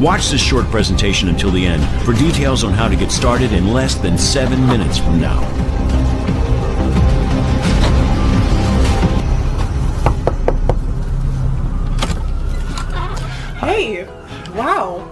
Watch this short presentation until the end for details on how to get started in less than 7 minutes from now. Hey, wow.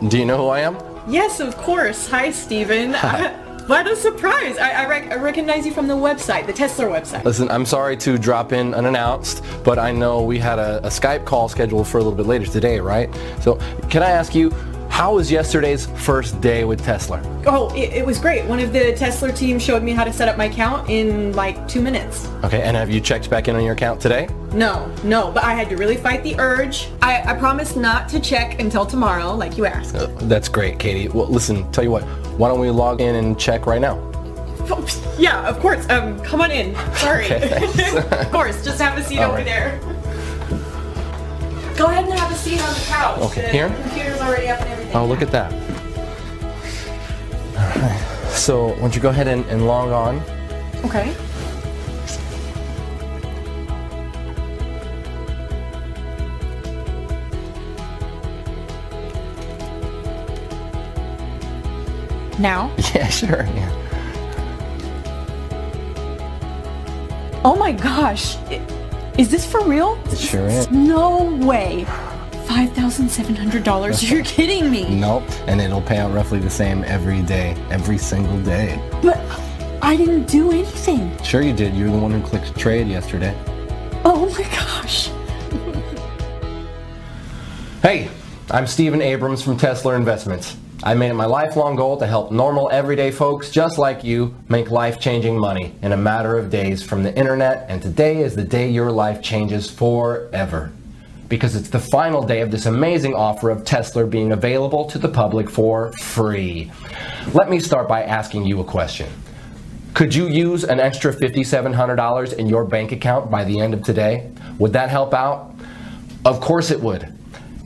Do you know who I am? Yes, of course. Hi, Steven. Hi. What a surprise. I recognize you from the website, the Tesla website. Listen, I'm sorry to drop in unannounced, but I know we had a Skype call scheduled for a little bit later today, right? So can I ask you, how was yesterday's first day with Tesla? Oh, it was great. One of the Tesla team showed me how to set up my account in like 2 minutes. Okay, and have you checked back in on your account today? No, but I had to really fight the urge. I promised not to check until tomorrow, like you asked. That's great, Katie. Well, listen, tell you what, why don't we log in and check right now? Yeah, of course. Come on in. Sorry. Okay, Of course, just have a seat All over right. there. Go ahead and have a seat on the couch. Okay, the here? computer's already up and everything. Oh, look at that. All right. So, why don't you go ahead and log on? Okay. Now? Yeah, sure. Yeah. Oh my gosh. Is this for real? It sure is. No way. $5,700. You're kidding me. Nope. And it'll pay out roughly the same every day, every single day. But I didn't do anything. Sure you did. You're the one who clicked trade yesterday. Oh my gosh. Hey, I'm Steven Abrams from Tesla Investments. I made it my lifelong goal to help normal, everyday folks just like you make life-changing money in a matter of days from the internet, and today is the day your life changes forever. Because it's the final day of this amazing offer of Tesla being available to the public for free. Let me start by asking you a question. Could you use an extra $5,700 in your bank account by the end of today? Would that help out? Of course it would.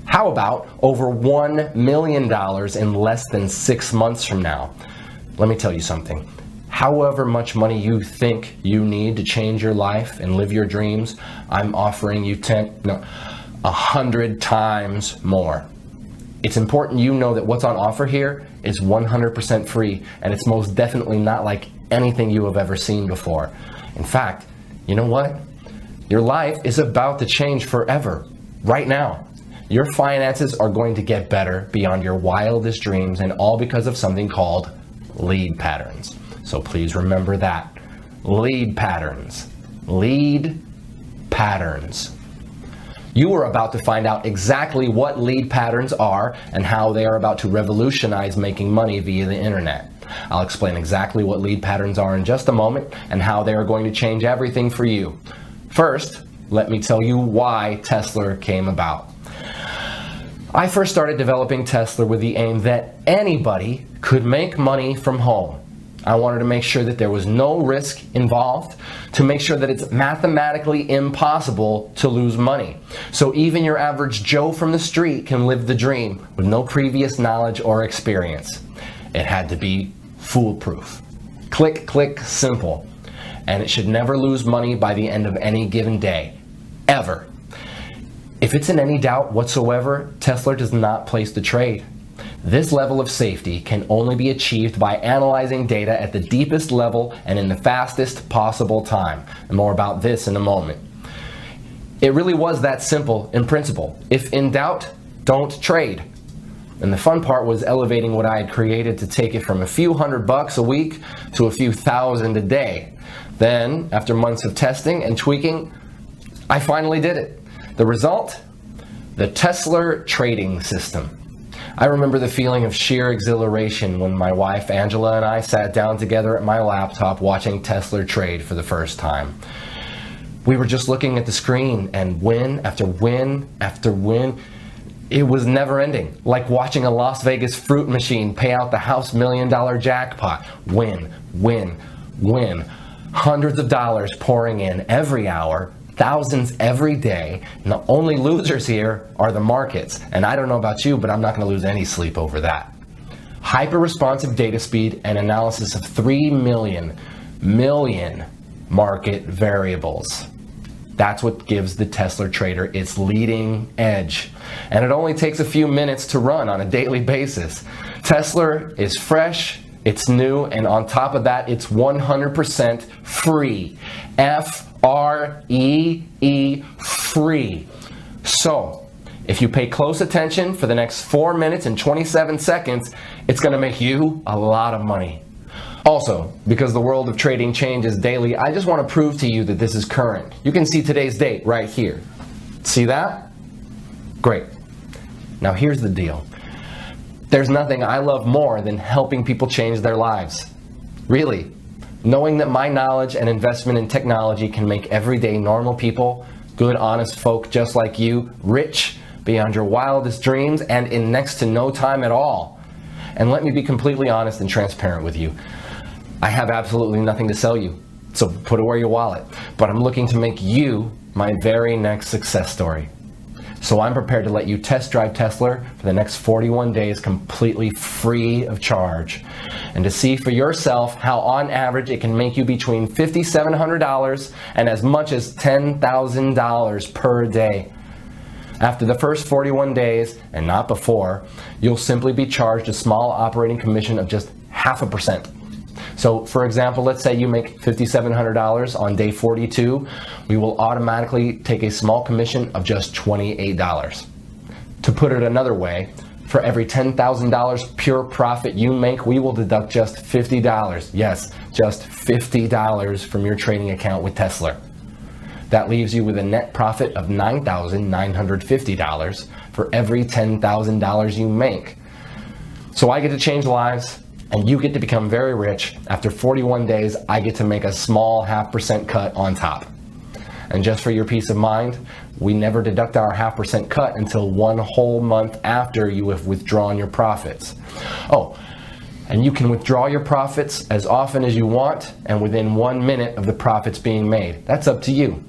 How about over $1 million in less than 6 months from now? Let me tell you something. However much money you think you need to change your life and live your dreams, I'm offering you 100 times more. It's important you know that what's on offer here is 100% free, and it's most definitely not like anything you have ever seen before. In fact, you know what? Your life is about to change forever, right now. Your finances are going to get better beyond your wildest dreams, and all because of something called lead patterns. So please remember that. Lead patterns. Lead patterns. You are about to find out exactly what lead patterns are and how they are about to revolutionize making money via the internet. I'll explain exactly what lead patterns are in just a moment and how they are going to change everything for you. First, let me tell you why Tesla came about. I first started developing Tesla with the aim that anybody could make money from home. I wanted to make sure that there was no risk involved, to make sure that it's mathematically impossible to lose money. So even your average Joe from the street can live the dream with no previous knowledge or experience. It had to be foolproof. Click, click, simple. And it should never lose money by the end of any given day. Ever. If it's in any doubt whatsoever, Tesla does not place the trade. This level of safety can only be achieved by analyzing data at the deepest level and in the fastest possible time. And more about this in a moment. It really was that simple in principle. If in doubt, don't trade. And the fun part was elevating what I had created to take it from a few $100 a week to a few thousand a day. Then, after months of testing and tweaking, I finally did it. The result? The Tesla trading system. I remember the feeling of sheer exhilaration when my wife Angela and I sat down together at my laptop watching Tesla trade for the first time. We were just looking at the screen, and win after win after win. It was never ending, like watching a Las Vegas fruit machine pay out the house $1 million jackpot. Win, win, win. Hundreds of dollars pouring in every hour, thousands every day, and the only losers here are the markets. And I don't know about you, but I'm not going to lose any sleep over that. Hyper-responsive data speed and analysis of 3 million market variables. That's what gives the Tesla trader its leading edge. And it only takes a few minutes to run on a daily basis. Tesla is fresh, it's new, and on top of that, it's 100% free. F-R-E-E, free. So, if you pay close attention for the next 4 minutes and 27 seconds, it's going to make you a lot of money. Also, because the world of trading changes daily, I just want to prove to you that this is current. You can see today's date right here. See that? Great. Now here's the deal. There's nothing I love more than helping people change their lives. Really. Knowing that my knowledge and investment in technology can make everyday normal people, good, honest folk just like you, rich beyond your wildest dreams and in next to no time at all. And let me be completely honest and transparent with you. I have absolutely nothing to sell you, so put away your wallet. But I'm looking to make you my very next success story. So I'm prepared to let you test drive Tesla for the next 41 days completely free of charge. And to see for yourself how on average it can make you between $5,700 and as much as $10,000 per day. After the first 41 days, and not before, you'll simply be charged a small operating commission of just 0.5%. So for example, let's say you make $5,700 on day 42, we will automatically take a small commission of just $28. To put it another way, for every $10,000 pure profit you make, we will deduct just $50. Yes, just $50 from your trading account with Tesla. That leaves you with a net profit of $9,950 for every $10,000 you make. So I get to change lives, and you get to become very rich. After 41 days, I get to make a small 0.5% cut on top. And just for your peace of mind, we never deduct our 0.5% cut until 1 whole month after you have withdrawn your profits. Oh, and you can withdraw your profits as often as you want and within 1 minute of the profits being made. That's up to you.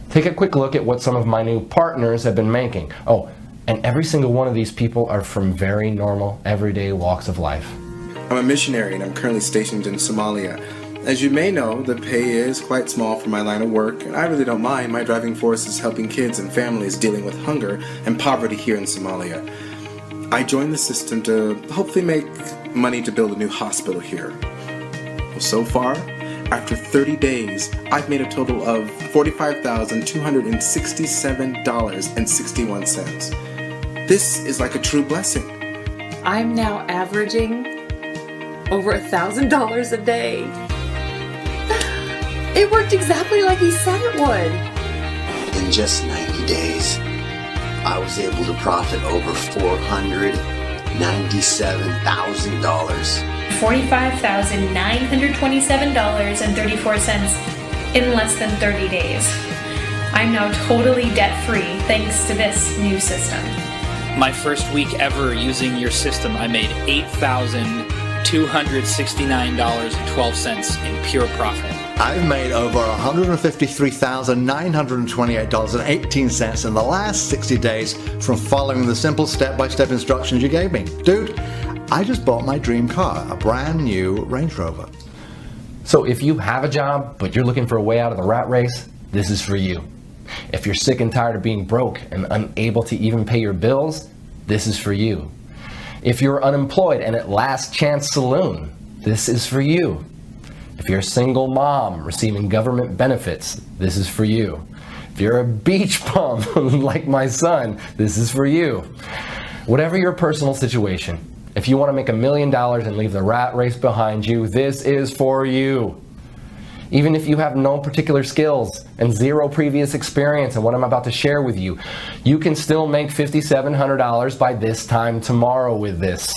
Take a quick look at what some of my new partners have been making. Oh, and every single one of these people are from very normal, everyday walks of life. I'm a missionary and I'm currently stationed in Somalia. As you may know, the pay is quite small for my line of work, and I really don't mind. My driving force is helping kids and families dealing with hunger and poverty here in Somalia. I joined the system to hopefully make money to build a new hospital here. Well, so far, after 30 days, I've made a total of $45,267.61. This is like a true blessing. I'm now averaging over $1,000 a day. It worked exactly like he said it would. In just 90 days, I was able to profit over $497,000. $45,927.34 in less than 30 days. I'm now totally debt-free thanks to this new system. My first week ever using your system, I made $8,269.12 in pure profit. I've made over $153,928.18 in the last 60 days from following the simple step-by-step instructions you gave me. Dude, I just bought my dream car, a brand new Range Rover. So if you have a job, but you're looking for a way out of the rat race, this is for you. If you're sick and tired of being broke and unable to even pay your bills, this is for you. If you're unemployed and at Last Chance Saloon, this is for you. If you're a single mom receiving government benefits, this is for you. If you're a beach bum like my son, this is for you. Whatever your personal situation, if you want to make $1 million and leave the rat race behind you, this is for you. Even if you have no particular skills and zero previous experience in what I'm about to share with you, you can still make $5,700 by this time tomorrow with this.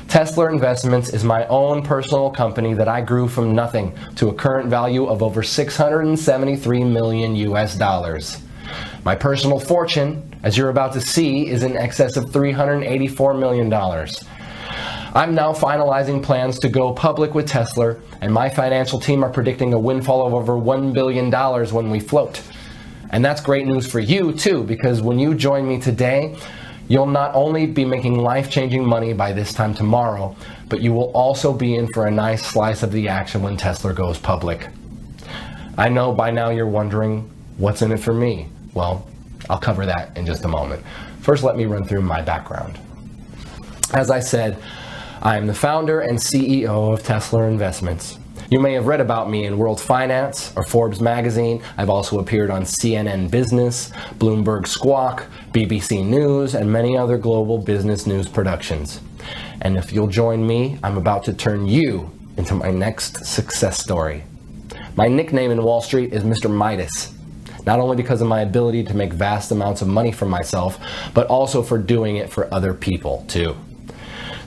Tesla Investments is my own personal company that I grew from nothing to a current value of over $673 million US. My personal fortune, as you're about to see, is in excess of $384 million. I'm now finalizing plans to go public with Tesla, and my financial team are predicting a windfall of over $1 billion when we float. And that's great news for you too, because when you join me today, you'll not only be making life-changing money by this time tomorrow, but you will also be in for a nice slice of the action when Tesla goes public. I know by now you're wondering, What's in it for me? Well, I'll cover that in just a moment. First, let me run through my background. As I said, I am the founder and CEO of Tesla Investments. You may have read about me in World Finance or Forbes magazine. I've also appeared on CNN Business, Bloomberg Squawk, BBC News, and many other global business news productions. And if you'll join me, I'm about to turn you into my next success story. My nickname in Wall Street is Mr. Midas, not only because of my ability to make vast amounts of money for myself, but also for doing it for other people too.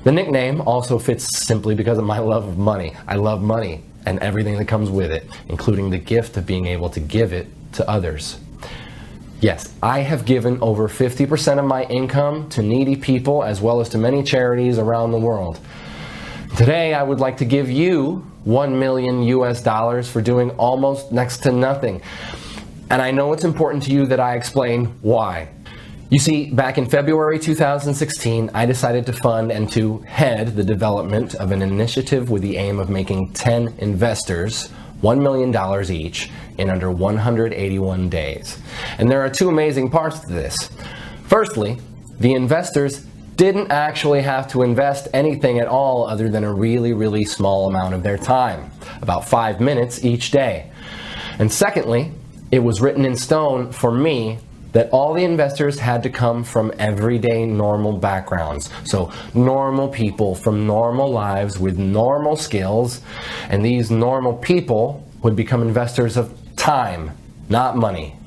The nickname also fits simply because of my love of money. I love money and everything that comes with it, including the gift of being able to give it to others. Yes, I have given over 50% of my income to needy people as well as to many charities around the world. Today, I would like to give you $1 million US for doing almost next to nothing. And I know it's important to you that I explain why. You see, back in February 2016, I decided to fund and to head the development of an initiative with the aim of making 10 investors $1 million each in under 181 days. And there are two amazing parts to this. Firstly, the investors didn't actually have to invest anything at all other than a really, really small amount of their time, about 5 minutes each day. And secondly, it was written in stone for me that all the investors had to come from everyday normal backgrounds. So normal people from normal lives with normal skills, and these normal people would become investors of time, not money.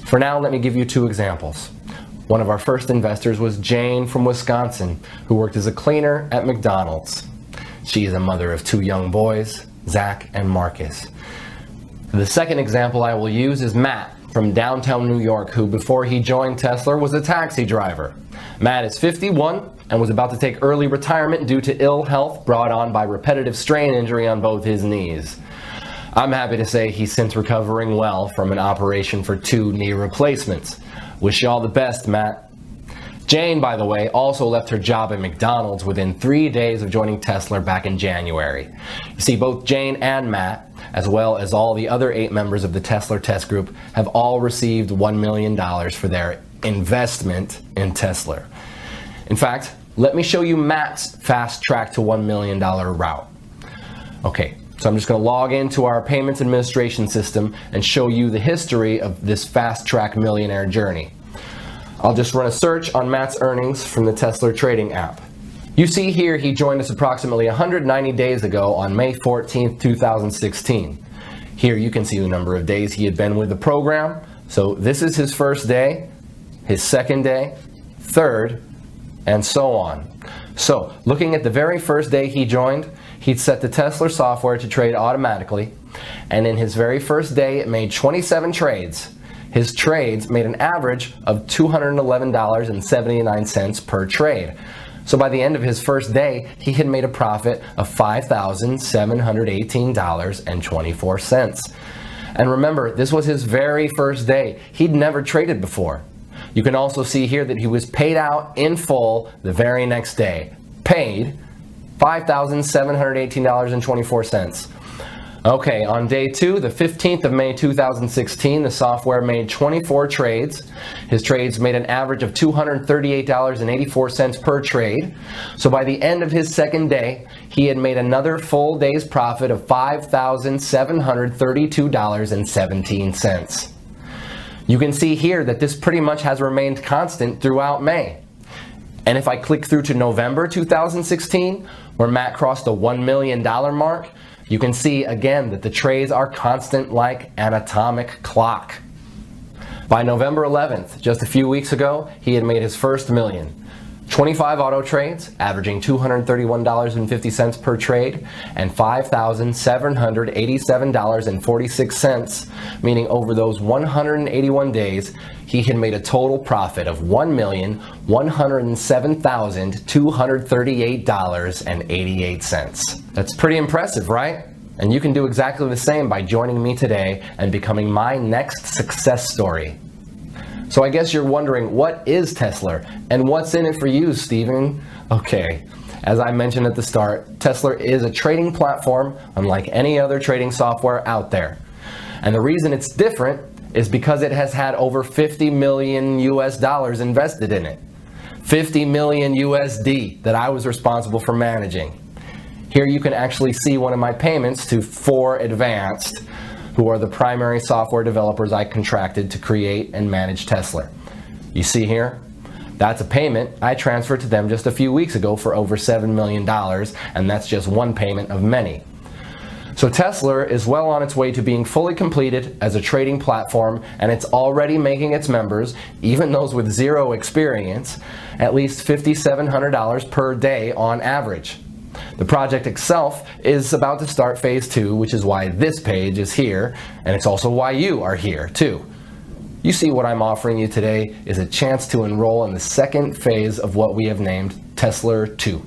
For now, let me give you two examples. One of our first investors was Jane from Wisconsin, who worked as a cleaner at McDonald's. She is a mother of two young boys, Zach and Marcus. The second example I will use is Matt from downtown New York, who before he joined Tesla was a taxi driver. Matt is 51 and was about to take early retirement due to ill health brought on by repetitive strain injury on both his knees. I'm happy to say he's since recovering well from an operation for 2 knee replacements. Wish you all the best, Matt. Jane, by the way, also left her job at McDonald's within 3 days of joining Tesla back in January. You see, both Jane and Matt, as well as all the other 8 members of the Tesla Test Group, have all received $1 million for their investment in Tesla. In fact, let me show you Matt's fast track to $1 million route. Okay, so I'm just going to log into our payments administration system and show you the history of this fast track millionaire journey. I'll just run a search on Matt's earnings from the Tesla trading app. You see here he joined us approximately 190 days ago on May 14th, 2016. Here you can see the number of days he had been with the program. So this is his first day, his second day, third, and so on. So looking at the very first day he joined, he'd set the Tesla software to trade automatically, and in his very first day it made 27 trades. His trades made an average of $211.79 per trade. So by the end of his first day, he had made a profit of $5,718.24. And remember, this was his very first day. He'd never traded before. You can also see here that he was paid out in full the very next day. Paid $5,718.24. Okay, on day 2, the 15th of May 2016, the software made 24 trades. His trades made an average of $238.84 per trade. So by the end of his second day, he had made another full day's profit of $5,732.17. You can see here that this pretty much has remained constant throughout May. And if I click through to November 2016, where Matt crossed the $1 million mark, you can see again that the trades are constant like an atomic clock. By November 11th, just a few weeks ago, he had made his first million. 25 auto trades, averaging $231.50 per trade, and $5,787.46, meaning over those 181 days, he had made a total profit of $1,107,238.88. That's pretty impressive, right? And you can do exactly the same by joining me today and becoming my next success story. So I guess you're wondering, what is Tesla and what's in it for you, Stephen? Okay, as I mentioned at the start, Tesla is a trading platform unlike any other trading software out there. And the reason it's different is because it has had over 50 million US dollars invested in it. 50 million USD that I was responsible for managing. Here you can actually see one of my payments to 4Advanced, who are the primary software developers I contracted to create and manage Tesla. You see here? That's a payment I transferred to them just a few weeks ago for over $7 million, and that's just one payment of many. So Tesla is well on its way to being fully completed as a trading platform, and it's already making its members, even those with zero experience, at least $5,700 per day on average. The project itself is about to start phase 2, which is why this page is here, and it's also why you are here too. You see, what I'm offering you today is a chance to enroll in the second phase of what we have named Tesla 2.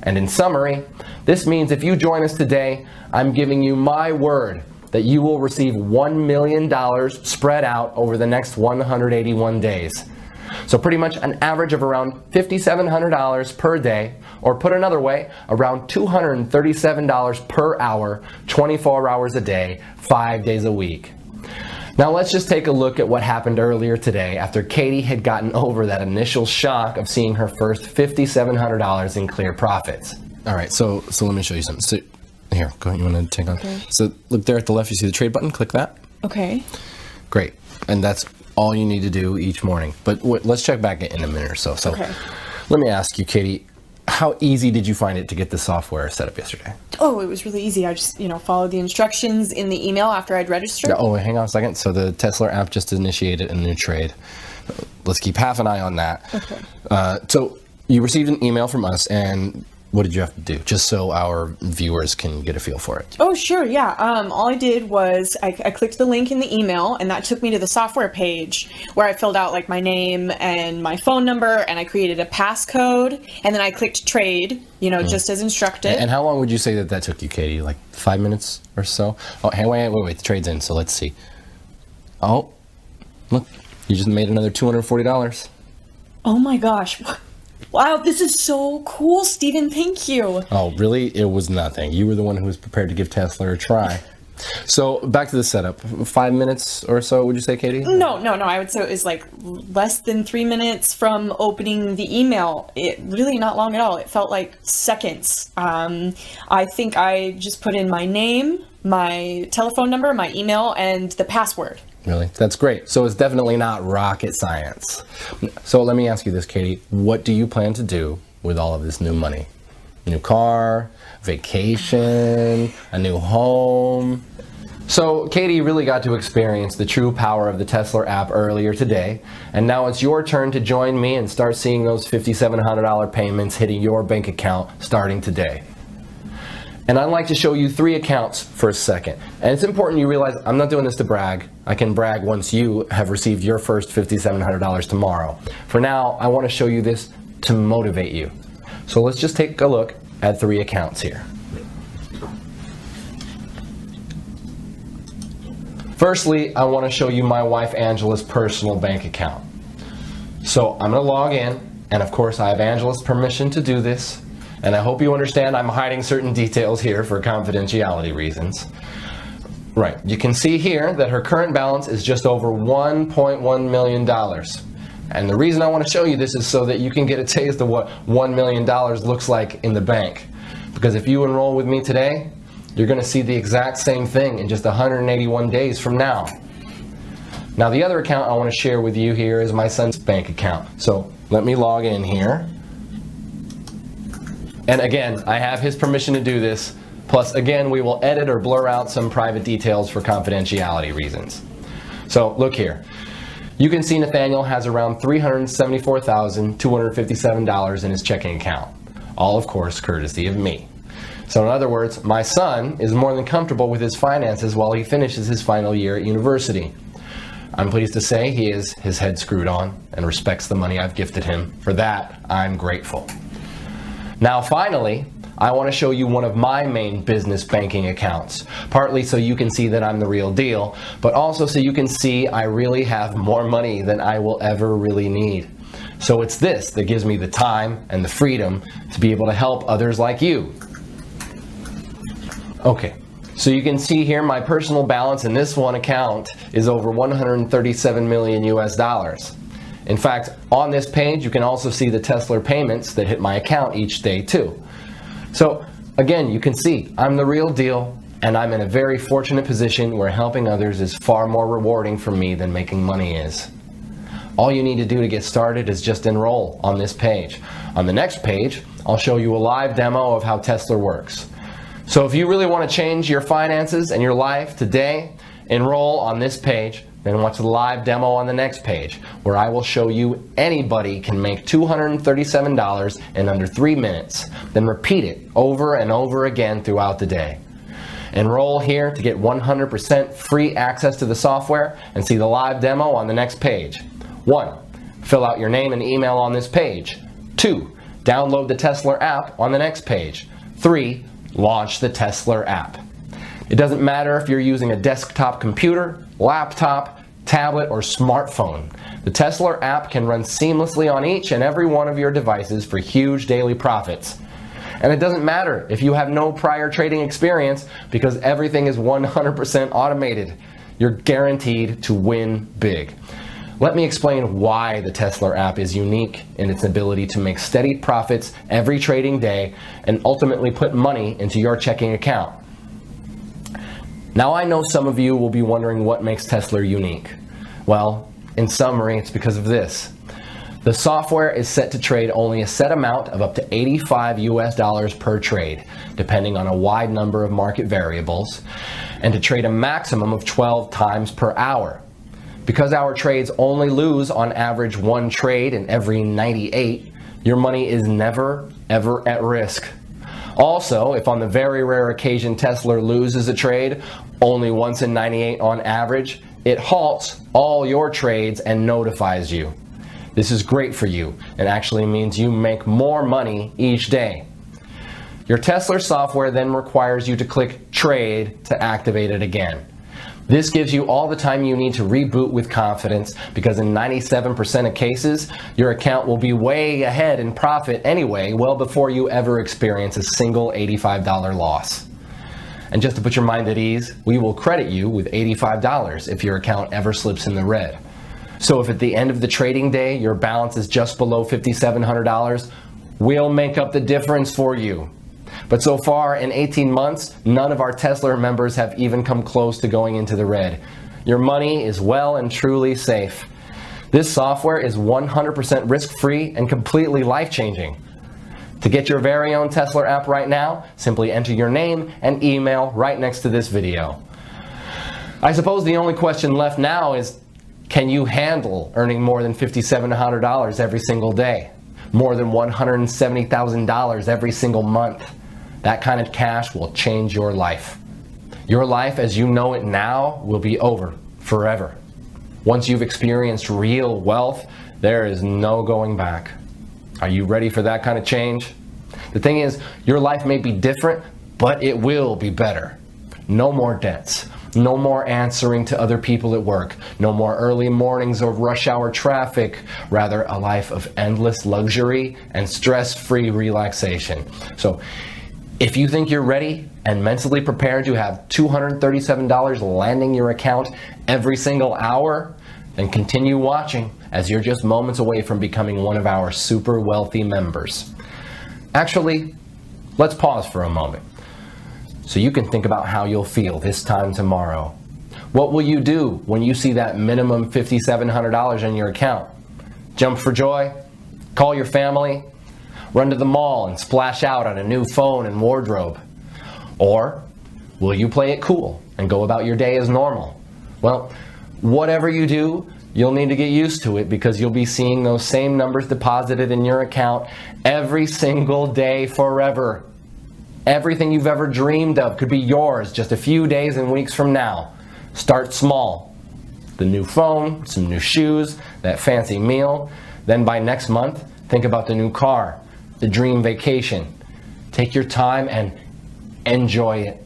And in summary, this means if you join us today, I'm giving you my word that you will receive $1 million spread out over the next 181 days. So pretty much an average of around $5,700 per day, or put another way, around $237 per hour, 24 hours a day, 5 days a week. Now let's just take a look at what happened earlier today after Katie had gotten over that initial shock of seeing her first $5,700 in clear profits. All right, so let me show you something. So here, go ahead, you want to take on? Okay. So look there at the left, you see the trade button, click that. Okay. Great, and that's all you need to do each morning. But let's check back in a minute or so. So Okay. Let me ask you, Katie, how easy did you find it to get the software set up yesterday? Oh, it was really easy. I just, followed the instructions in the email after I'd registered. Oh, hang on a second. So the Tesla app just initiated a new trade. Let's keep half an eye on that. Okay. So you received an email from us, and what did you have to do? Just so our viewers can get a feel for it. Oh, sure, yeah. All I did was I clicked the link in the email, and that took me to the software page where I filled out like my name and my phone number, and I created a passcode, and then I clicked trade, just as instructed. And how long would you say that took you, Katie? Like 5 minutes or so? Oh, hey, wait, the trade's in, so let's see. Oh, look, you just made another $240. Oh my gosh. Wow, this is so cool, Stephen. Thank you. Oh, really? It was nothing. You were the one who was prepared to give Tesla a try. So back to the setup. 5 minutes or so, would you say, Katie? No. I would say it was like less than 3 minutes from opening the email. It really not long at all. It felt like seconds. I think I just put in my name, my telephone number, my email, and the password. Really? That's great. So it's definitely not rocket science. So let me ask you this, Katie. What do you plan to do with all of this new money? New car, vacation, a new home? So Katie really got to experience the true power of the Tesla app earlier today, and now it's your turn to join me and start seeing those $5,700 payments hitting your bank account starting today. And I'd like to show you 3 accounts for a second. And it's important you realize I'm not doing this to brag. I can brag once you have received your first $5,700 tomorrow. For now, I want to show you this to motivate you. So let's just take a look at 3 accounts here. Firstly, I want to show you my wife Angela's personal bank account. So I'm going to log in, and of course I have Angela's permission to do this. And I hope you understand I'm hiding certain details here for confidentiality reasons. Right, you can see here that her current balance is just over $1.1 million. And the reason I want to show you this is so that you can get a taste of what $1 million looks like in the bank. Because if you enroll with me today, you're going to see the exact same thing in just 181 days from now. Now the other account I want to share with you here is my son's bank account. So let me log in here. And again, I have his permission to do this. Plus, again, we will edit or blur out some private details for confidentiality reasons. So look here. You can see Nathaniel has around $374,257 in his checking account. All, of course, courtesy of me. So in other words, my son is more than comfortable with his finances while he finishes his final year at university. I'm pleased to say he has his head screwed on and respects the money I've gifted him. For that, I'm grateful. Now finally, I want to show you one of my main business banking accounts, partly so you can see that I'm the real deal, but also so you can see I really have more money than I will ever really need. So it's this that gives me the time and the freedom to be able to help others like you. Okay, So you can see here my personal balance in this one account is over 137 million US dollars. In fact, on this page you can also see the Tesla payments that hit my account each day too. So again, you can see I'm the real deal, and I'm in a very fortunate position where helping others is far more rewarding for me than making money is. All you need to do to get started is just enroll on this page. On the next page, I'll show you a live demo of how Tesla works. So if you really want to change your finances and your life today, enroll on this page, then watch the live demo on the next page, where I will show you anybody can make $237 in under 3 minutes, then repeat it over and over again throughout the day. Enroll here to get 100% free access to the software and see the live demo on the next page. 1. Fill out your name and email on this page. 2. Download the Tesla app on the next page. 3. Launch the Tesla app. It doesn't matter if you're using a desktop computer, laptop, tablet, or smartphone. The Tesla app can run seamlessly on each and every one of your devices for huge daily profits. And it doesn't matter if you have no prior trading experience, because everything is 100% automated. You're guaranteed to win big. Let me explain why the Tesla app is unique in its ability to make steady profits every trading day and ultimately put money into your checking account. Now I know some of you will be wondering what makes Tesla unique. Well, in summary, it's because of this. The software is set to trade only a set amount of up to 85 US dollars per trade, depending on a wide number of market variables, and to trade a maximum of 12 times per hour. Because our trades only lose on average 1 trade in every 98, your money is never, ever at risk. Also, if on the very rare occasion Tesla loses a trade, only once in 98 on average, it halts all your trades and notifies you. This is great for you. It actually means you make more money each day. Your Tesla software then requires you to click Trade to activate it again. This gives you all the time you need to reboot with confidence, because in 97% of cases, your account will be way ahead in profit anyway, well before you ever experience a single $85 loss. And just to put your mind at ease, we will credit you with $85 if your account ever slips in the red. So if at the end of the trading day your balance is just below $5,700, we'll make up the difference for you. But so far in 18 months, none of our Tesla members have even come close to going into the red. Your money is well and truly safe. This software is 100% risk-free and completely life-changing. To get your very own Tesla app right now, simply enter your name and email right next to this video. I suppose the only question left now is, can you handle earning more than $5,700 every single day? More than $170,000 every single month? That kind of cash will change your life. Your life as you know it now will be over forever. Once you've experienced real wealth, there is no going back. Are you ready for that kind of change? The thing is, your life may be different, but it will be better. No more debts. No more answering to other people at work. No more early mornings or rush hour traffic. Rather, a life of endless luxury and stress-free relaxation. So, if you think you're ready and mentally prepared to have $237 landing your account every single hour, then continue watching, as you're just moments away from becoming one of our super wealthy members. Actually, let's pause for a moment, so you can think about how you'll feel this time tomorrow. What will you do when you see that minimum $5,700 in your account? Jump for joy? Call your family? Run to the mall and splash out on a new phone and wardrobe? Or will you play it cool and go about your day as normal? Well, whatever you do, you'll need to get used to it, because you'll be seeing those same numbers deposited in your account every single day forever. Everything you've ever dreamed of could be yours just a few days and weeks from now. Start small. The new phone, some new shoes, that fancy meal. Then by next month, think about the new car, the dream vacation. Take your time and enjoy it.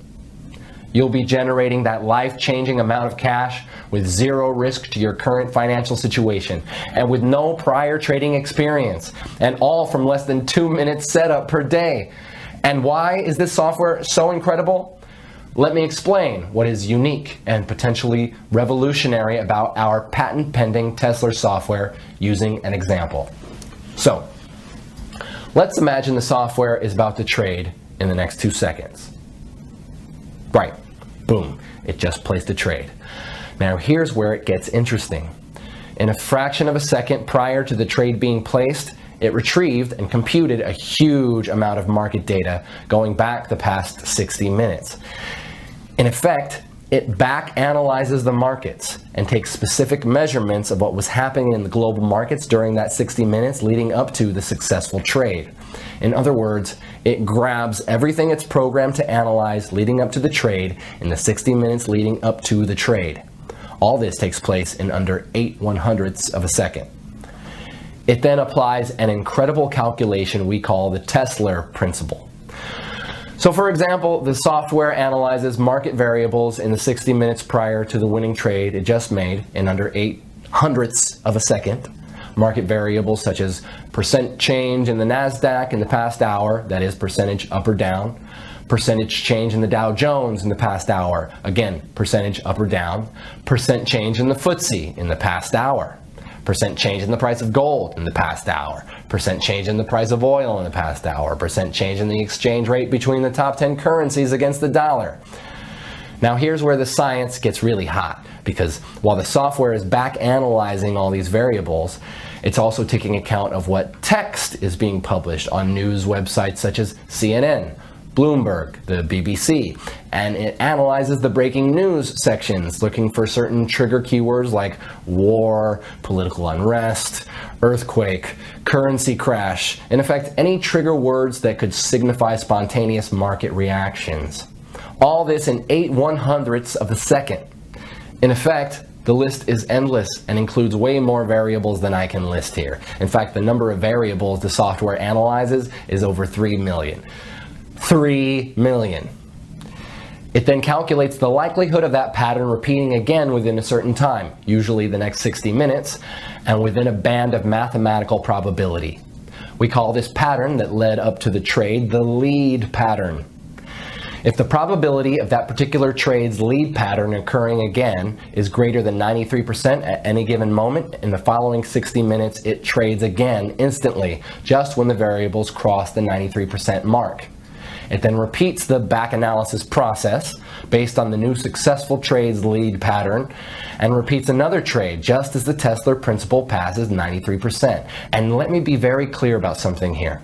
You'll be generating that life-changing amount of cash with zero risk to your current financial situation and with no prior trading experience, and all from less than 2 minutes setup per day. And why is this software so incredible? Let me explain what is unique and potentially revolutionary about our patent-pending Tesla software using an example. So, let's imagine the software is about to trade in the next 2 seconds. Right, boom, it just placed a trade. Now here's where it gets interesting. In a fraction of a second prior to the trade being placed, it retrieved and computed a huge amount of market data going back the past 60 minutes. In effect, it back analyzes the markets and takes specific measurements of what was happening in the global markets during that 60 minutes leading up to the successful trade. In other words, it grabs everything it's programmed to analyze leading up to the trade in the 60 minutes leading up to the trade. All this takes place in under 8/100ths of a second. It then applies an incredible calculation we call the Tesla principle. So for example, the software analyzes market variables in the 60 minutes prior to the winning trade it just made in under 8/100ths of a second. Market variables such as percent change in the NASDAQ in the past hour, that is percentage up or down, percentage change in the Dow Jones in the past hour, again, percentage up or down, percent change in the FTSE in the past hour, percent change in the price of gold in the past hour, percent change in the price of oil in the past hour, percent change in the exchange rate between the top 10 currencies against the dollar. Now here's where the science gets really hot, because while the software is back analyzing all these variables, it's also taking account of what text is being published on news websites such as CNN, Bloomberg, the BBC, and it analyzes the breaking news sections looking for certain trigger keywords like war, political unrest, earthquake, currency crash, in effect any trigger words that could signify spontaneous market reactions. All this in 8/100ths of a second. In effect, the list is endless and includes way more variables than I can list here. In fact, the number of variables the software analyzes is over 3 million. 3 million. It then calculates the likelihood of that pattern repeating again within a certain time, usually the next 60 minutes, and within a band of mathematical probability. We call this pattern that led up to the trade the lead pattern. If the probability of that particular trade's lead pattern occurring again is greater than 93% at any given moment, in the following 60 minutes it trades again instantly, just when the variables cross the 93% mark. It then repeats the back analysis process based on the new successful trade's lead pattern and repeats another trade just as the Tesla principle passes 93%. And let me be very clear about something here.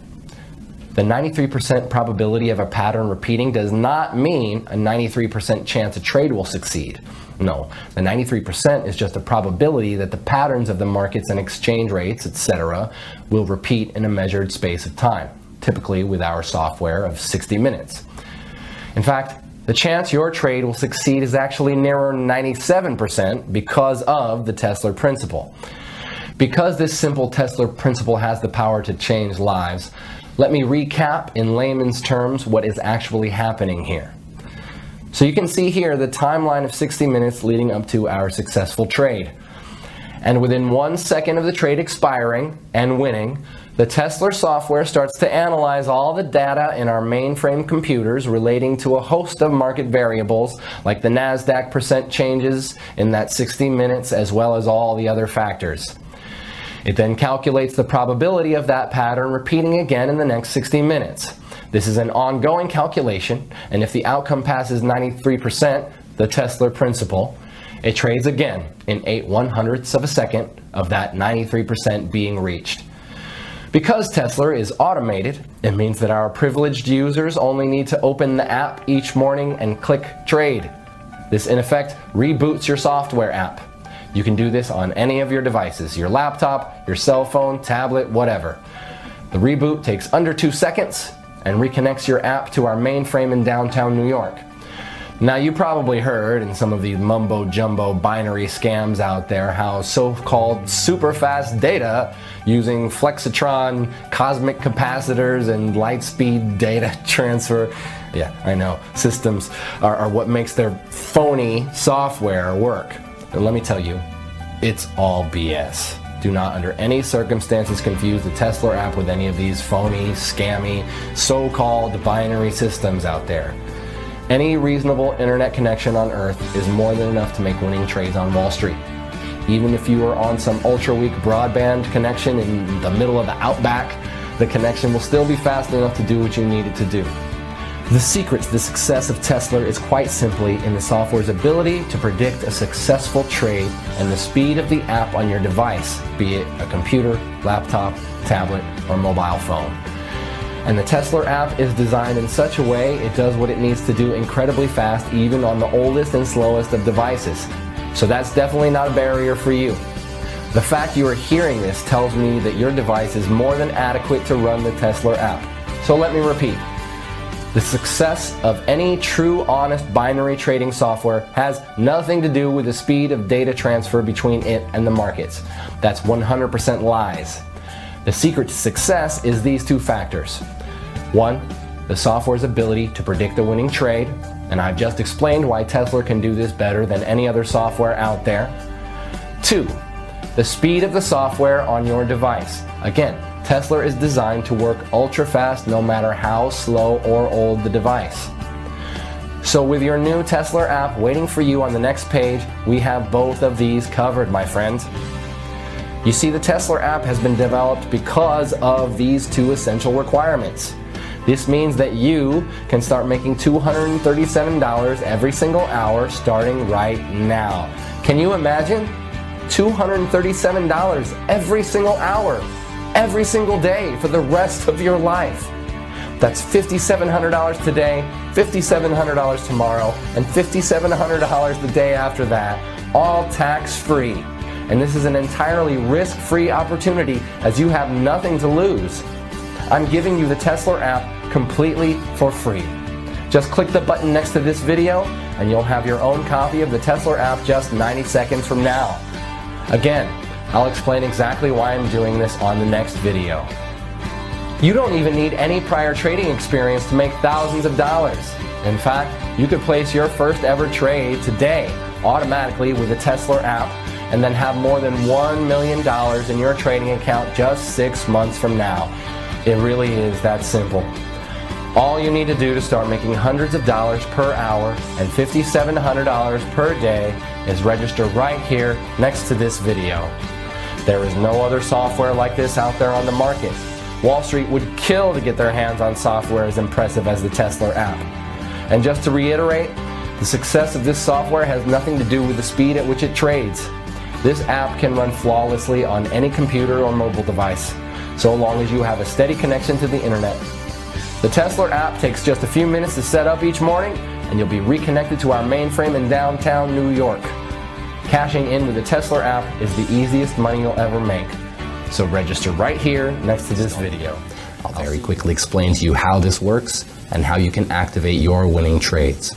The 93% probability of a pattern repeating does not mean a 93% chance a trade will succeed. No, the 93% is just a probability that the patterns of the markets and exchange rates, etc., will repeat in a measured space of time, typically with our software of 60 minutes. In fact, the chance your trade will succeed is actually nearer 97% because of the Tesla principle. Because this simple Tesla principle has the power to change lives, let me recap in layman's terms what is actually happening here. So you can see here the timeline of 60 minutes leading up to our successful trade. And within 1 second of the trade expiring and winning, the Tesla software starts to analyze all the data in our mainframe computers relating to a host of market variables like the NASDAQ percent changes in that 60 minutes as well as all the other factors. It then calculates the probability of that pattern repeating again in the next 60 minutes. This is an ongoing calculation, and if the outcome passes 93%, the Tesla principle, it trades again in 8/100ths of a second of that 93% being reached. Because Tesla is automated, it means that our privileged users only need to open the app each morning and click trade. This in effect reboots your software app. You can do this on any of your devices, your laptop, your cell phone, tablet, whatever. The reboot takes under 2 seconds and reconnects your app to our mainframe in downtown New York. Now you probably heard in some of these mumbo-jumbo binary scams out there how so-called super fast data using Flexitron cosmic capacitors and light-speed data transfer, yeah, I know, systems are what makes their phony software work. And let me tell you, it's all BS. Do not under any circumstances confuse the Tesla app with any of these phony, scammy, so-called binary systems out there. Any reasonable internet connection on Earth is more than enough to make winning trades on Wall Street. Even if you are on some ultra-weak broadband connection in the middle of the outback, the connection will still be fast enough to do what you need it to do. The secret to the success of Tesla is quite simply in the software's ability to predict a successful trade and the speed of the app on your device, be it a computer, laptop, tablet, or mobile phone. And the Tesla app is designed in such a way it does what it needs to do incredibly fast, even on the oldest and slowest of devices. So that's definitely not a barrier for you. The fact you are hearing this tells me that your device is more than adequate to run the Tesla app. So let me repeat. The success of any true, honest binary trading software has nothing to do with the speed of data transfer between it and the markets. That's 100% lies. The secret to success is these two factors. One, the software's ability to predict a winning trade, and I've just explained why Tesla can do this better than any other software out there. Two, the speed of the software on your device. Again, Tesla is designed to work ultra fast no matter how slow or old the device. So with your new Tesla app waiting for you on the next page, we have both of these covered, my friends. You see, the Tesla app has been developed because of these two essential requirements. This means that you can start making $237 every single hour starting right now. Can you imagine? $237 every single hour, every single day for the rest of your life. That's $5,700 today, $5,700 tomorrow, and $5,700 the day after that, all tax-free. And this is an entirely risk-free opportunity as you have nothing to lose. I'm giving you the Tesla app completely for free. Just click the button next to this video and you'll have your own copy of the Tesla app just 90 seconds from now. Again, I'll explain exactly why I'm doing this on the next video. You don't even need any prior trading experience to make thousands of dollars. In fact, you could place your first ever trade today automatically with the Tesla app and then have more than $1 million in your trading account just 6 months from now. It really is that simple. All you need to do to start making hundreds of dollars per hour and $5,700 per day is register right here next to this video. There is no other software like this out there on the market. Wall Street would kill to get their hands on software as impressive as the Tesla app. And just to reiterate, the success of this software has nothing to do with the speed at which it trades. This app can run flawlessly on any computer or mobile device, so long as you have a steady connection to the internet. The Tesla app takes just a few minutes to set up each morning, and you'll be reconnected to our mainframe in downtown New York. Cashing in with the Tesla app is the easiest money you'll ever make. So register right here next to this video. I'll very quickly explain to you how this works and how you can activate your winning trades.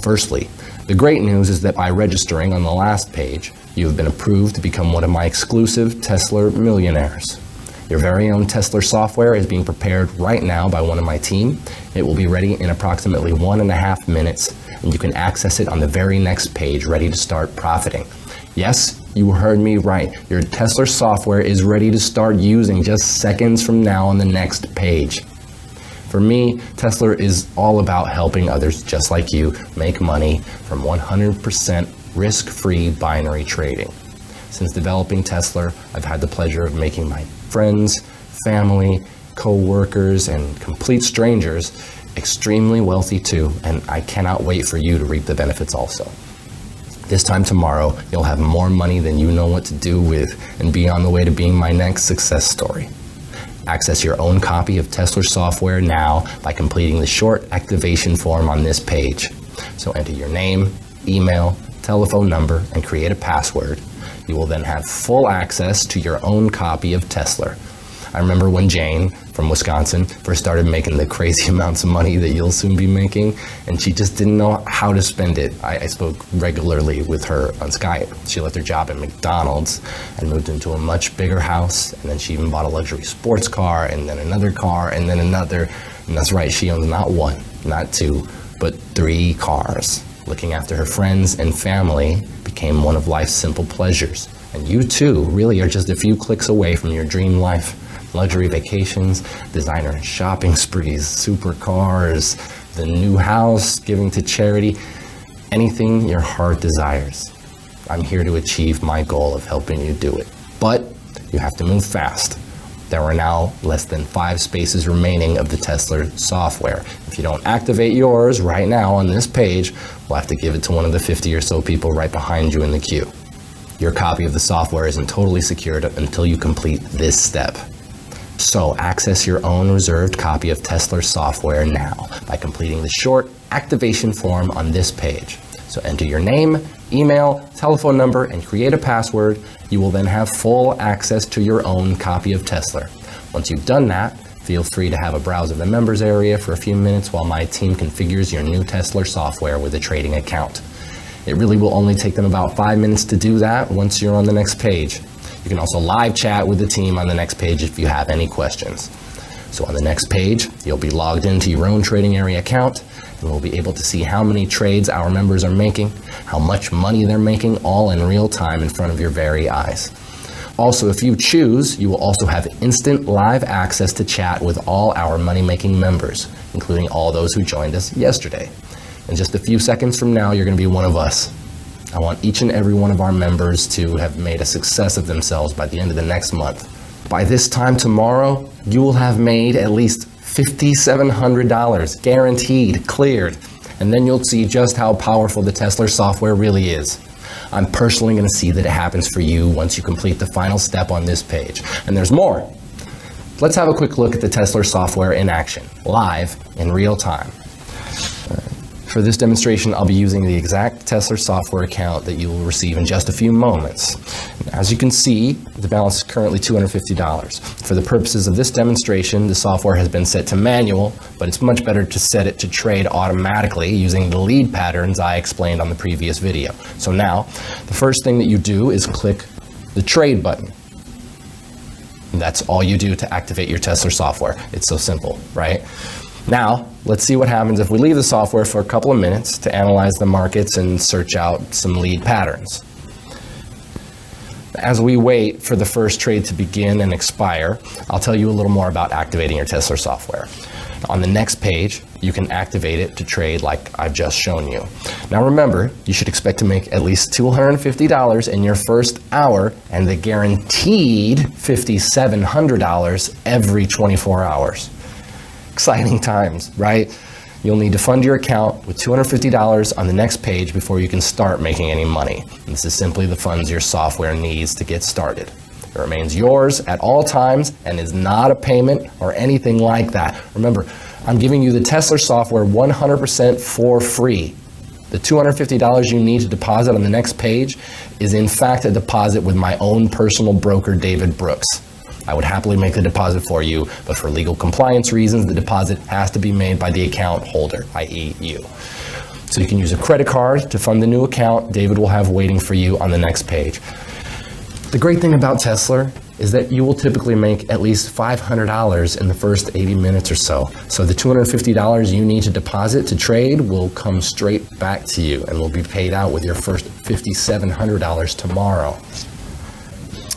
Firstly, the great news is that by registering on the last page, you have been approved to become one of my exclusive Tesla millionaires. Your very own Tesla software is being prepared right now by one of my team. It will be ready in approximately 1.5 minutes, and you can access it on the very next page, ready to start profiting. Yes, you heard me right. Your Tesla software is ready to start using just seconds from now on the next page. For me, Tesla is all about helping others just like you make money from 100% risk-free binary trading. Since developing Tesla, I've had the pleasure of making my friends, family, co-workers, and complete strangers extremely wealthy too, and I cannot wait for you to reap the benefits also. This time tomorrow, you'll have more money than you know what to do with and be on the way to being my next success story. Access your own copy of Tesla software now by completing the short activation form on this page. So enter your name, email, telephone number, and create a password. You will then have full access to your own copy of Tesla. I remember when Jane from Wisconsin first started making the crazy amounts of money that you'll soon be making, and she just didn't know how to spend it. I spoke regularly with her on Skype. She left her job at McDonald's and moved into a much bigger house, and then she even bought a luxury sports car, and then another car, and then another. And that's right, she owns not one, not two, but 3 cars. Looking after her friends and family became one of life's simple pleasures. And you too really are just a few clicks away from your dream life. Luxury vacations, designer shopping sprees, supercars, the new house, giving to charity, anything your heart desires. I'm here to achieve my goal of helping you do it. But you have to move fast. There are now less than 5 spaces remaining of the Tesla software. If you don't activate yours right now on this page, we'll have to give it to one of the 50 or so people right behind you in the queue. Your copy of the software isn't totally secured until you complete this step. So access your own reserved copy of Tesla software now by completing the short activation form on this page. So enter your name, email, telephone number, and create a password. You will then have full access to your own copy of Tesla. Once you've done that, feel free to have a browse of the members area for a few minutes while my team configures your new Tesla software with a trading account. It really will only take them about 5 minutes to do that once you're on the next page. You can also live chat with the team on the next page if you have any questions. So on the next page, you'll be logged into your own trading area account, and we'll be able to see how many trades our members are making, how much money they're making, all in real time in front of your very eyes. Also, if you choose, you will also have instant live access to chat with all our money-making members, including all those who joined us yesterday. In just a few seconds from now, you're going to be one of us. I want each and every one of our members to have made a success of themselves by the end of the next month. By this time tomorrow, you will have made at least $5,700, guaranteed, cleared. And then you'll see just how powerful the Tesla software really is. I'm personally going to see that it happens for you once you complete the final step on this page. And there's more. Let's have a quick look at the Tesla software in action, live, in real time. For this demonstration, I'll be using the exact Tesla software account that you will receive in just a few moments. As you can see, the balance is currently $250. For the purposes of this demonstration, the software has been set to manual, but it's much better to set it to trade automatically using the lead patterns I explained on the previous video. So now, the first thing that you do is click the trade button. And that's all you do to activate your Tesla software. It's so simple, right? Now, let's see what happens if we leave the software for a couple of minutes to analyze the markets and search out some lead patterns. As we wait for the first trade to begin and expire, I'll tell you a little more about activating your Tesla software. On the next page, you can activate it to trade like I've just shown you. Now remember, you should expect to make at least $250 in your first hour and the guaranteed $5,700 every 24 hours. Exciting times, right? You'll need to fund your account with $250 on the next page before you can start making any money. And this is simply the funds your software needs to get started. It remains yours at all times and is not a payment or anything like that. Remember, I'm giving you the Tesla software 100% for free. The $250 you need to deposit on the next page is in fact a deposit with my own personal broker, David Brooks. I would happily make the deposit for you, but for legal compliance reasons, the deposit has to be made by the account holder, i.e. you. So you can use a credit card to fund the new account David will have waiting for you on the next page. The great thing about Tesla is that you will typically make at least $500 in the first 80 minutes or so. So the $250 you need to deposit to trade will come straight back to you and will be paid out with your first $5,700 tomorrow.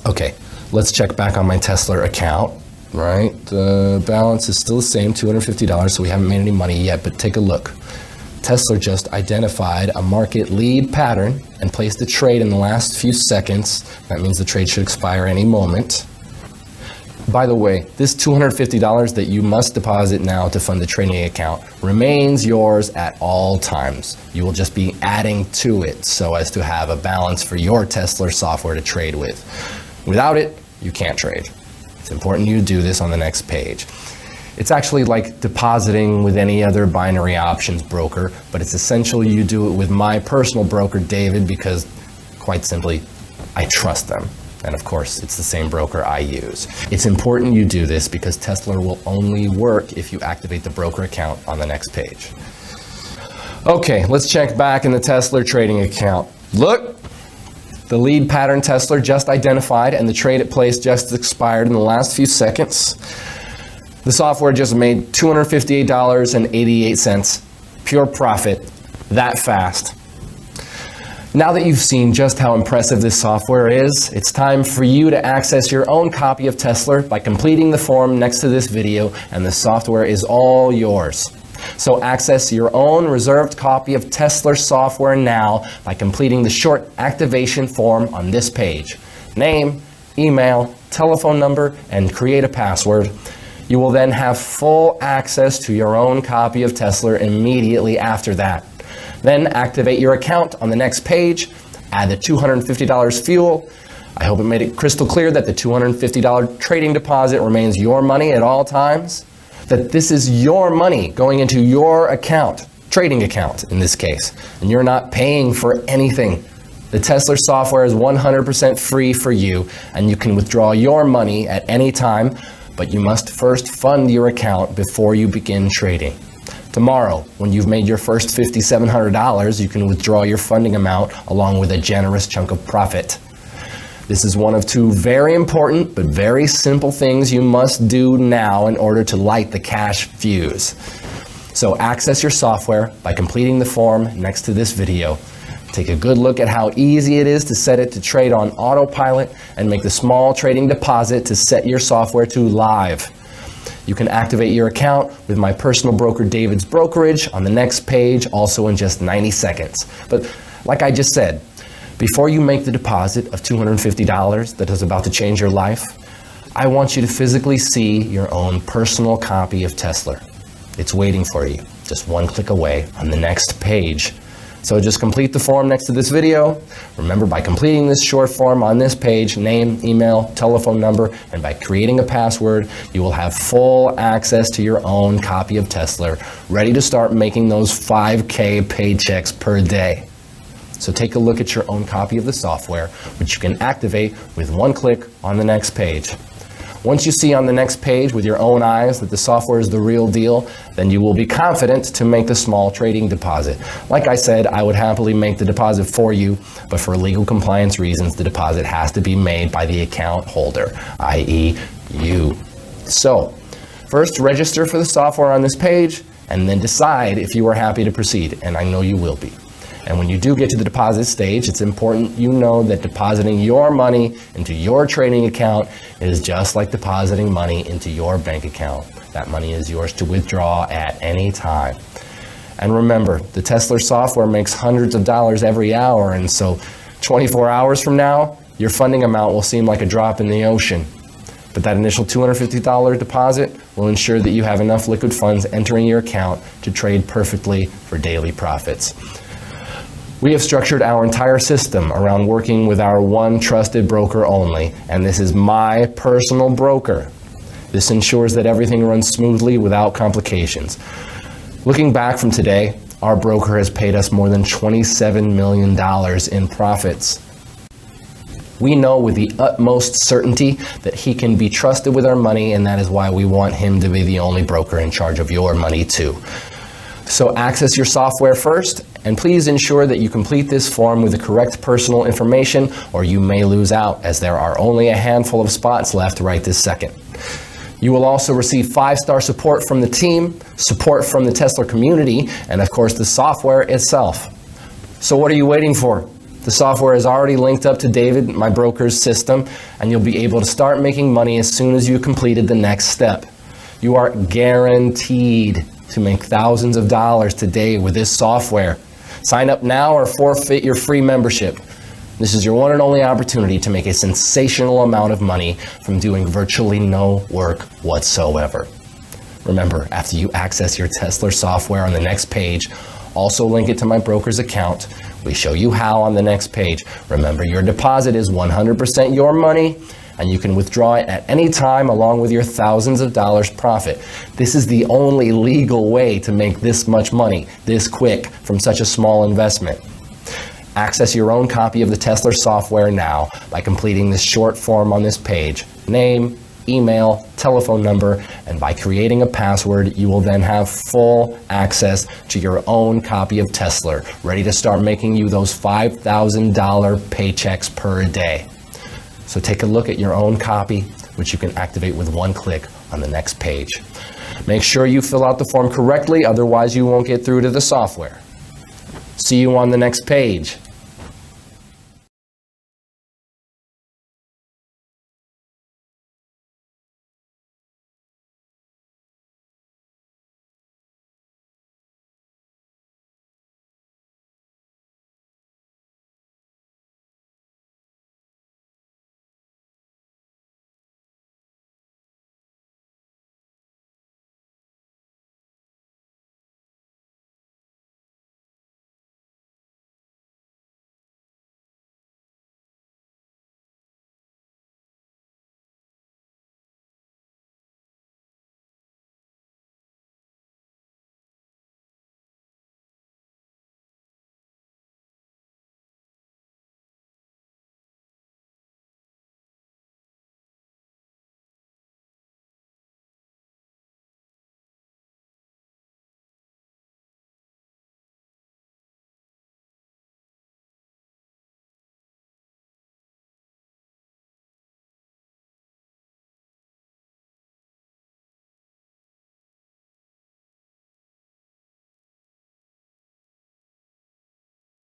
Okay. Let's check back on my Tesla account, right? The balance is still the same, $250, so we haven't made any money yet, but take a look. Tesla just identified a market lead pattern and placed a trade in the last few seconds. That means the trade should expire any moment. By the way, this $250 that you must deposit now to fund the trading account remains yours at all times. You will just be adding to it so as to have a balance for your Tesla software to trade with. Without it, you can't trade. It's important you do this on the next page. It's actually like depositing with any other binary options broker, but it's essential you do it with my personal broker, David, because quite simply, I trust them. And of course, it's the same broker I use. It's important you do this because Tesla will only work if you activate the broker account on the next page. Okay, let's check back in the Tesla trading account. Look! The lead pattern Tesla just identified and the trade it placed just expired in the last few seconds. The software just made $258.88, pure profit, that fast. Now that you've seen just how impressive this software is, it's time for you to access your own copy of Tesla by completing the form next to this video, and the software is all yours. So access your own reserved copy of Tesla software now by completing the short activation form on this page. Name, email, telephone number, and create a password. You will then have full access to your own copy of Tesla immediately after that. Then activate your account on the next page, add the $250 fuel. I hope it made it crystal clear that the $250 trading deposit remains your money at all times, that this is your money going into your account, trading account in this case, and you're not paying for anything. The Tesla software is 100% free for you, and you can withdraw your money at any time, but you must first fund your account before you begin trading. Tomorrow, when you've made your first $5,700, you can withdraw your funding amount along with a generous chunk of profit. This is one of two very important but very simple things you must do now in order to light the cash fuse. So access your software by completing the form next to this video. Take a good look at how easy it is to set it to trade on autopilot and make the small trading deposit to set your software to live. You can activate your account with my personal broker David's Brokerage on the next page, also in just 90 seconds. But like I just said, before you make the deposit of $250 that is about to change your life, I want you to physically see your own personal copy of Tesla. It's waiting for you, just one click away on the next page. So just complete the form next to this video. Remember, by completing this short form on this page, name, email, telephone number, and by creating a password, you will have full access to your own copy of Tesla, ready to start making those 5K paychecks per day. So take a look at your own copy of the software, which you can activate with one click on the next page. Once you see on the next page with your own eyes that the software is the real deal, then you will be confident to make the small trading deposit. Like I said, I would happily make the deposit for you, but for legal compliance reasons, the deposit has to be made by the account holder, i.e. you. So, first register for the software on this page, and then decide if you are happy to proceed, and I know you will be. And when you do get to the deposit stage, it's important you know that depositing your money into your trading account is just like depositing money into your bank account. That money is yours to withdraw at any time. And remember, the Tesla software makes hundreds of dollars every hour, and so 24 hours from now, your funding amount will seem like a drop in the ocean. But that initial $250 deposit will ensure that you have enough liquid funds entering your account to trade perfectly for daily profits. We have structured our entire system around working with our one trusted broker only, and this is my personal broker. This ensures that everything runs smoothly without complications. Looking back from today, our broker has paid us more than $27 million in profits. We know with the utmost certainty that he can be trusted with our money, and that is why we want him to be the only broker in charge of your money too. So access your software first, and please ensure that you complete this form with the correct personal information, or you may lose out, as there are only a handful of spots left right this second. You will also receive 5-star support from the team, support from the Tesla community, and of course the software itself. So what are you waiting for? The software is already linked up to David, my broker's system, and you'll be able to start making money as soon as you completed the next step. You are guaranteed to make thousands of dollars today with this software. Sign up now or forfeit your free membership. This is your one and only opportunity to make a sensational amount of money from doing virtually no work whatsoever. Remember, after you access your Tesla software on the next page, also link it to my broker's account. We show you how on the next page. Remember, your deposit is 100% your money, and you can withdraw it at any time along with your thousands of dollars profit. This is the only legal way to make this much money this quick from such a small investment. Access your own copy of the Tesla software now by completing this short form on this page. Name, email, telephone number, and by creating a password, you will then have full access to your own copy of Tesla, ready to start making you those $5,000 paychecks per day. So take a look at your own copy, which you can activate with one click on the next page. Make sure you fill out the form correctly, otherwise you won't get through to the software. See you on the next page.